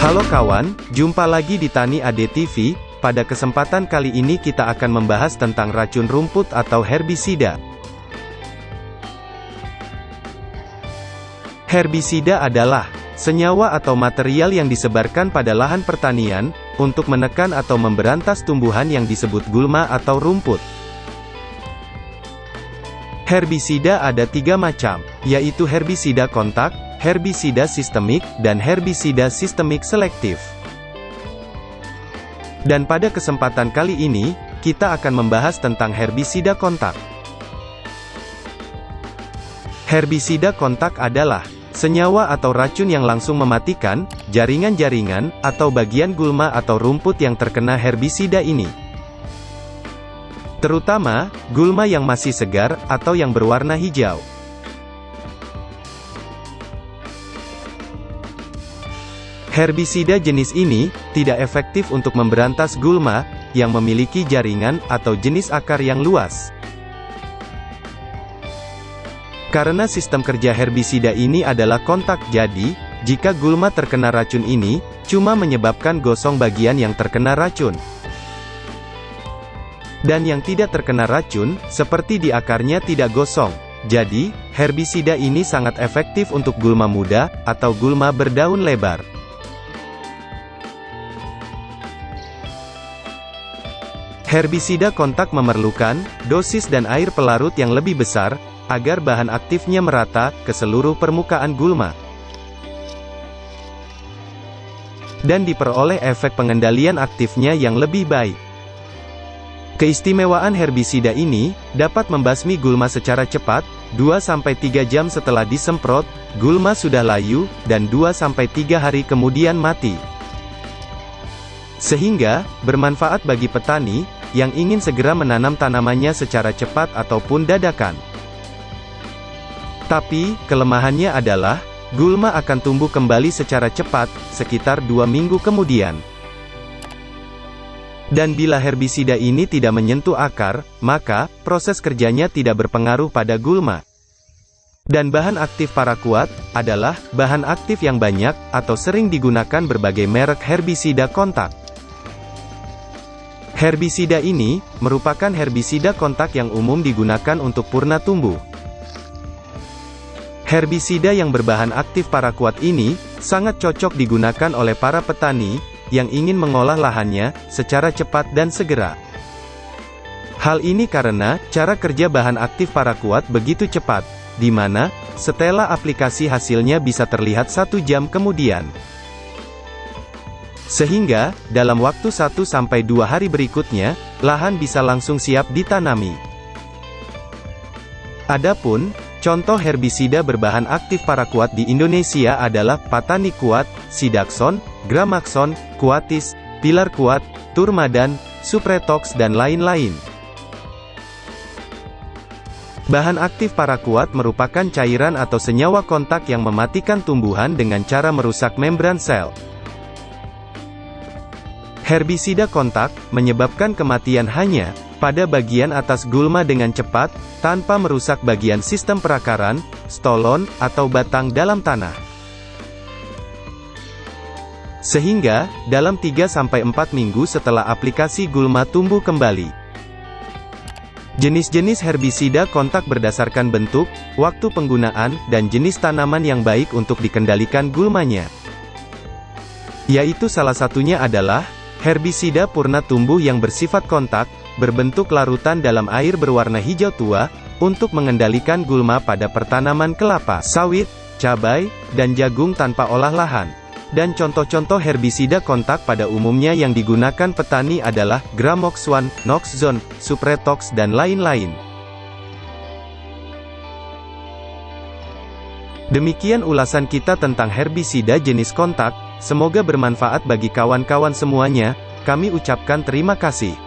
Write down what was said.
Halo kawan, jumpa lagi di Tani Ade TV. Pada kesempatan kali ini kita akan membahas tentang racun rumput atau herbisida. Herbisida adalah senyawa atau material yang disebarkan pada lahan pertanian, untuk menekan atau memberantas tumbuhan yang disebut gulma atau rumput. Herbisida ada 3 macam, yaitu herbisida kontak, herbisida sistemik, dan herbisida sistemik selektif. Dan pada kesempatan kali ini, kita akan membahas tentang herbisida kontak. Herbisida kontak adalah senyawa atau racun yang langsung mematikan jaringan-jaringan atau bagian gulma atau rumput yang terkena herbisida ini. Terutama gulma yang masih segar atau yang berwarna hijau. Herbisida jenis ini tidak efektif untuk memberantas gulma yang memiliki jaringan atau jenis akar yang luas. Karena sistem kerja herbisida ini adalah kontak, jadi jika gulma terkena racun ini, cuma menyebabkan gosong bagian yang terkena racun. Dan yang tidak terkena racun, seperti di akarnya tidak gosong. Jadi, herbisida ini sangat efektif untuk gulma muda, atau gulma berdaun lebar. Herbisida kontak memerlukan dosis dan air pelarut yang lebih besar, agar bahan aktifnya merata ke seluruh permukaan gulma. Dan diperoleh efek pengendalian aktifnya yang lebih baik. Keistimewaan herbisida ini dapat membasmi gulma secara cepat. 2-3 jam setelah disemprot, gulma sudah layu, dan 2-3 hari kemudian mati. Sehingga bermanfaat bagi petani yang ingin segera menanam tanamannya secara cepat ataupun dadakan. Tapi, kelemahannya adalah, gulma akan tumbuh kembali secara cepat, sekitar 2 minggu kemudian. Dan bila herbisida ini tidak menyentuh akar, maka, proses kerjanya tidak berpengaruh pada gulma. Dan bahan aktif paraquat, adalah, bahan aktif yang banyak, atau sering digunakan berbagai merek herbisida kontak. Herbisida ini, merupakan herbisida kontak yang umum digunakan untuk purna tumbuh. Herbisida yang berbahan aktif paraquat ini, sangat cocok digunakan oleh para petani, yang ingin mengolah lahannya, secara cepat dan segera. Hal ini karena, cara kerja bahan aktif paraquat begitu cepat, di mana, setelah aplikasi hasilnya bisa terlihat 1 jam kemudian. Sehingga, dalam waktu 1-2 hari berikutnya, lahan bisa langsung siap ditanami. Adapun contoh herbisida berbahan aktif paraquat di Indonesia adalah Patani Kuat, Sidaxon, Gramaxon, Kuatis, Pilar Kuat, Turmadan, Supretox dan lain-lain. Bahan aktif paraquat merupakan cairan atau senyawa kontak yang mematikan tumbuhan dengan cara merusak membran sel. Herbisida kontak menyebabkan kematian hanya pada bagian atas gulma dengan cepat, tanpa merusak bagian sistem perakaran, stolon, atau batang dalam tanah. Sehingga, dalam 3-4 minggu setelah aplikasi gulma tumbuh kembali. Jenis-jenis herbisida kontak berdasarkan bentuk, waktu penggunaan, dan jenis tanaman yang baik untuk dikendalikan gulmanya. Yaitu salah satunya adalah herbisida purna tumbuh yang bersifat kontak, berbentuk larutan dalam air berwarna hijau tua, untuk mengendalikan gulma pada pertanaman kelapa sawit, cabai, dan jagung tanpa olah lahan. Dan contoh-contoh herbisida kontak pada umumnya yang digunakan petani adalah Gramoxone, Noxzone, Supretox dan lain-lain. Demikian ulasan kita tentang herbisida jenis kontak, semoga bermanfaat bagi kawan-kawan semuanya. Kami ucapkan terima kasih.